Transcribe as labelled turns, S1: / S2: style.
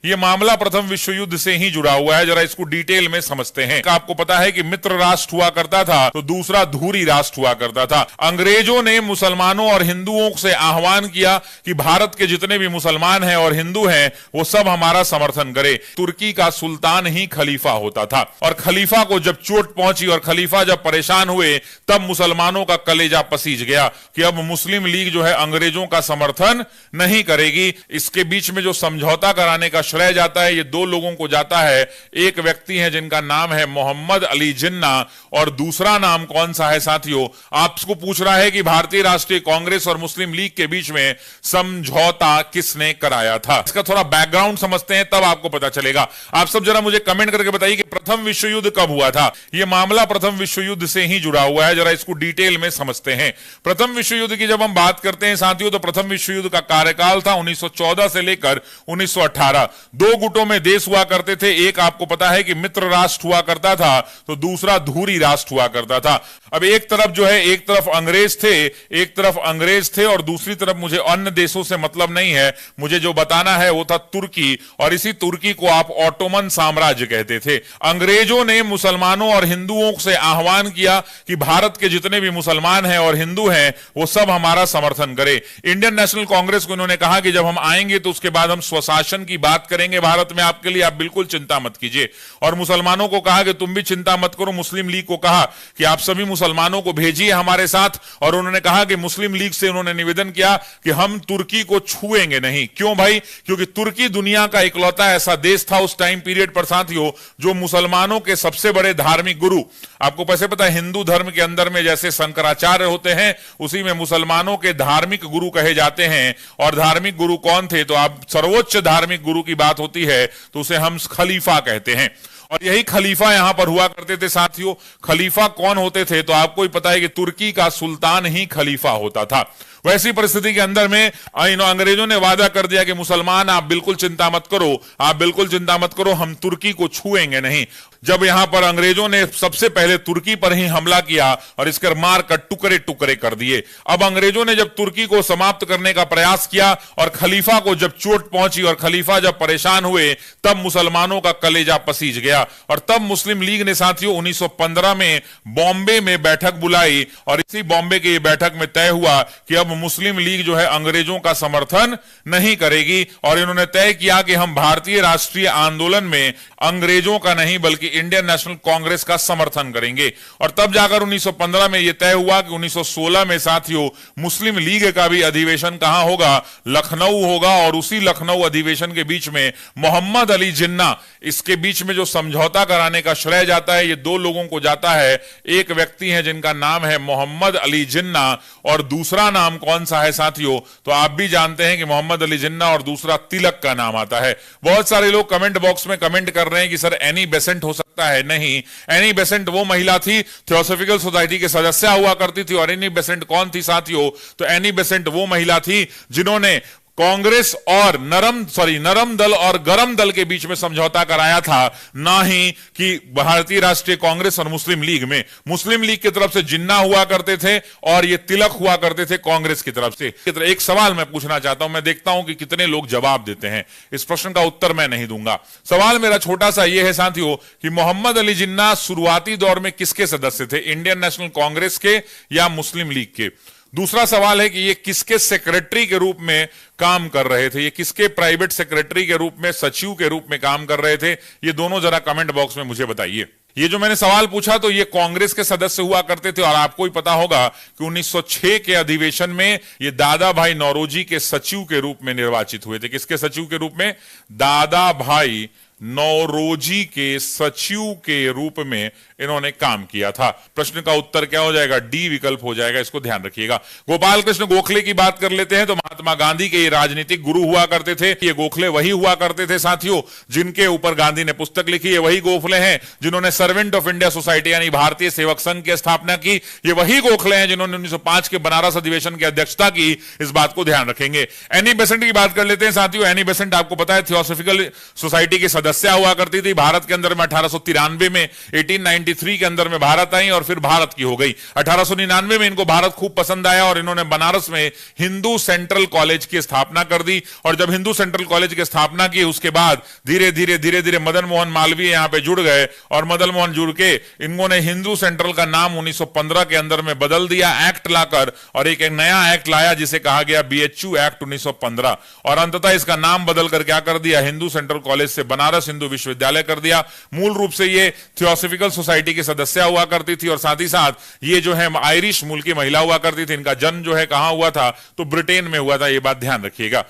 S1: ये मामला प्रथम विश्व युद्ध से ही जुड़ा हुआ है, जरा इसको डिटेल में समझते हैं। आपको पता है कि मित्र राष्ट्र हुआ करता था तो दूसरा धूरी राष्ट्र हुआ करता था। अंग्रेजों ने मुसलमानों और हिंदुओं से आह्वान किया कि भारत के जितने भी मुसलमान हैं और हिंदू हैं वो सब हमारा समर्थन करे। तुर्की का सुल्तान ही खलीफा होता था और खलीफा को जब चोट पहुंची और खलीफा जब परेशान हुए तब मुसलमानों का कलेजा पसीज गया कि अब मुस्लिम लीग जो है अंग्रेजों का समर्थन नहीं करेगी। इसके बीच में जो समझौता कराने का श्रेय जाता है ये दो लोगों को जाता है। एक व्यक्ति है जिनका नाम है मोहम्मद अली जिन्ना और दूसरा नाम कौन सा है साथियों? आपको पूछ रहा है कि भारतीय राष्ट्रीय कांग्रेस और मुस्लिम लीग के बीच में समझौता किसने कराया था। इसका थोड़ा बैकग्राउंड समझते हैं तब आपको पता चलेगा। आप सब जरा मुझे कमेंट करके बताइए कि प्रथम विश्व युद्ध कब हुआ था। यह मामला प्रथम विश्व युद्ध से ही जुड़ा हुआ है, जरा इसको डिटेल में समझते हैं। प्रथम विश्व युद्ध की जब हम बात करते हैं साथियों तो प्रथम विश्व युद्ध का कार्यकाल था 1914 से लेकर 1918। दो गुटों में देश हुआ करते थे। एक आपको पता है कि मित्र राष्ट्र हुआ करता था तो दूसरा धूरी राष्ट्र हुआ करता था। अब एक तरफ जो है, एक तरफ अंग्रेज थे और दूसरी तरफ मुझे अन्य देशों से मतलब नहीं है, मुझे जो बताना है वो था तुर्की, और इसी तुर्की को आप ऑटोमन साम्राज्य कहते थे। अंग्रेजों ने मुसलमानों और हिंदुओं से आह्वान किया कि भारत के जितने भी मुसलमान हैं और हिंदू हैं वो सब हमारा समर्थन करे। इंडियन नेशनल कांग्रेस को इन्होंने कहा कि जब हम आएंगे तो उसके बाद हम स्वशासन की बात करेंगे भारत में, आपके लिए आप बिल्कुल चिंता मत कीजिए। और मुसलमानों को कहा कि तुम भी चिंता मत करो। मुस्लिम लीग को कहा कि आप सभी मुसलमानों को भेजिए हमारे साथ, और उन्होंने कहा कि मुस्लिम लीग से उन्होंने निवेदन किया कि हम तुर्की को छुएंगे नहीं। क्यों भाई? क्योंकि तुर्की दुनिया का इकलौता ऐसा देश था उस टाइम पीरियड पर साथियों जो मुसलमानों के सबसे बड़े धार्मिक गुरु, आपको कैसे पता है हिंदू धर्म के अंदर में जैसे शंकराचार्य होते हैं उसी में मुसलमानों के धार्मिक गुरु कहे जाते हैं। और धार्मिक गुरु कौन थे? तो आप सर्वोच्च धार्मिक गुरु की बात होती है तो उसे हम खलीफा कहते हैं। और यही खलीफा यहां पर हुआ करते थे साथियों। खलीफा कौन होते थे? तो आपको ही पता है कि तुर्की का सुल्तान ही खलीफा होता था। वैसी परिस्थिति के अंदर में अंग्रेजों ने वादा कर दिया कि मुसलमान आप बिल्कुल चिंता मत करो, हम तुर्की को छुएंगे नहीं। जब यहां पर अंग्रेजों ने सबसे पहले तुर्की पर ही हमला किया और इसकर मार कर टुकड़े टुकड़े कर दिए। अब अंग्रेजों ने जब तुर्की को समाप्त करने का प्रयास किया और खलीफा को जब चोट पहुंची और खलीफा जब परेशान हुए तब मुसलमानों का कलेजा पसीज गया। और तब मुस्लिम लीग ने साथियों 1915 में बॉम्बे में बैठक बुलाई और इसी बॉम्बे की बैठक में तय हुआ कि अब मुस्लिम लीग जो है अंग्रेजों का समर्थन नहीं करेगी। और इन्होंने तय किया कि हम भारतीय राष्ट्रीय आंदोलन में अंग्रेजों का नहीं बल्कि इंडियन नेशनल कांग्रेस का समर्थन करेंगे। और तब जाकर 1915 में यह तय हुआ कि 1916 में साथियों मुस्लिम लीग का भी अधिवेशन कहां होगा? लखनऊ होगा। और उसी लखनऊ अधिवेशन के बीच में मोहम्मद अली जिन्ना, इसके बीच में जो समझौता कराने का श्रेय जाता है ये दो लोगों को जाता है। एक व्यक्ति है जिनका नाम है मोहम्मद अली जिन्ना और दूसरा नाम कौन सा है साथियों? तो आप भी जानते हैं कि मोहम्मद अली जिन्ना और दूसरा तिलक का नाम आता है। बहुत सारे लोग कमेंट बॉक्स में कमेंट कर रहे हैं कि सर एनी बेसेंट हो सकता है। नहीं, एनी बेसेंट वो महिला थी, थियोसॉफिकल सोसाइटी के सदस्य हुआ करती थी। और एनी बेसेंट कौन थी साथियों? तो एनी बेसेंट वो महिला थी जिन्होंने कांग्रेस और नरम दल और गरम दल के बीच में समझौता कराया था, ना ही कि भारतीय राष्ट्रीय कांग्रेस और मुस्लिम लीग में। मुस्लिम लीग की तरफ से जिन्ना हुआ करते थे और ये तिलक हुआ करते थे कांग्रेस की तरफ से। एक सवाल मैं पूछना चाहता हूं, मैं देखता हूं कि कितने लोग जवाब देते हैं। इस प्रश्न का उत्तर मैं नहीं दूंगा। सवाल मेरा छोटा सा यह है साथियों कि मोहम्मद अली जिन्ना शुरुआती दौर में किसके सदस्य थे? इंडियन नेशनल कांग्रेस के या मुस्लिम लीग के? दूसरा सवाल है कि ये किसके सेक्रेटरी के रूप में काम कर रहे थे? ये किसके प्राइवेट सेक्रेटरी के रूप में, सचिव के रूप में काम कर रहे थे? ये दोनों जरा कमेंट बॉक्स में मुझे बताइए। ये जो मैंने सवाल पूछा तो ये कांग्रेस के सदस्य हुआ करते थे। और आपको ही पता होगा कि 1906 के अधिवेशन में ये दादा भाई नौरोजी के सचिव के रूप में निर्वाचित हुए थे। किसके सचिव के रूप में? दादा भाई नौरोजी के सचिव के रूप में इन्होंने काम किया था। प्रश्न का उत्तर क्या हो जाएगा? डी विकल्प हो जाएगा, इसको ध्यान रखिएगा। गोपाल कृष्ण गोखले की बात कर लेते हैं तो महात्मा गांधी के ये राजनीतिक गुरु हुआ करते थे। ये गोखले वही हुआ करते थे साथियों जिनके ऊपर गांधी ने पुस्तक लिखी। ये वही गोखले हैं जिन्होंने सर्वेंट ऑफ इंडिया सोसाइटी यानी भारतीय सेवक संघ की स्थापना की। ये वही गोखले हैं जिन्होंने 1905 के बनारस अधिवेशन की अध्यक्षता की। इस बात को ध्यान रखेंगे। एनी बेसेंट की बात कर लेते हैं साथियों। एनी बेसेंट आपको पता है थियोसॉफिकल सोसाइटी के सदस्य हुआ करती थी भारत के अंदर में 1893 में, 1893 के अंदर में भारत आई और फिर भारत की हो गई। 1899 में इनको भारत खूब पसंद आया और इन्होंने बनारस में हिंदू सेंट्रल कॉलेज की स्थापना कर दी। और जब हिंदू सेंट्रल कॉलेज की स्थापना की उसके बाद धीरे धीरे मदन मोहन मालवीय यहां पे जुड़ गए और मदन मोहन जुड़ के इन्होंने हिंदू सेंट्रल का नाम 1915 के अंदर में बदल दिया एक्ट लाकर, और एक नया एक्ट लाया जिसे कहा गया बीएचयू एक्ट 1915, और अंततः इसका नाम बदल कर क्या कर दिया, हिंदू सेंट्रल कॉलेज से बनारस हिंदू विश्वविद्यालय कर दिया। मूल रूप से ये थियोसॉफिकल सोसाइटी की सदस्य हुआ करती थी और साथ ही साथ ये जो है आयरिश मूल की महिला हुआ करती थी। इनका जन्म जो है कहां हुआ था, तो ब्रिटेन में हुआ था, ये बात ध्यान रखिएगा।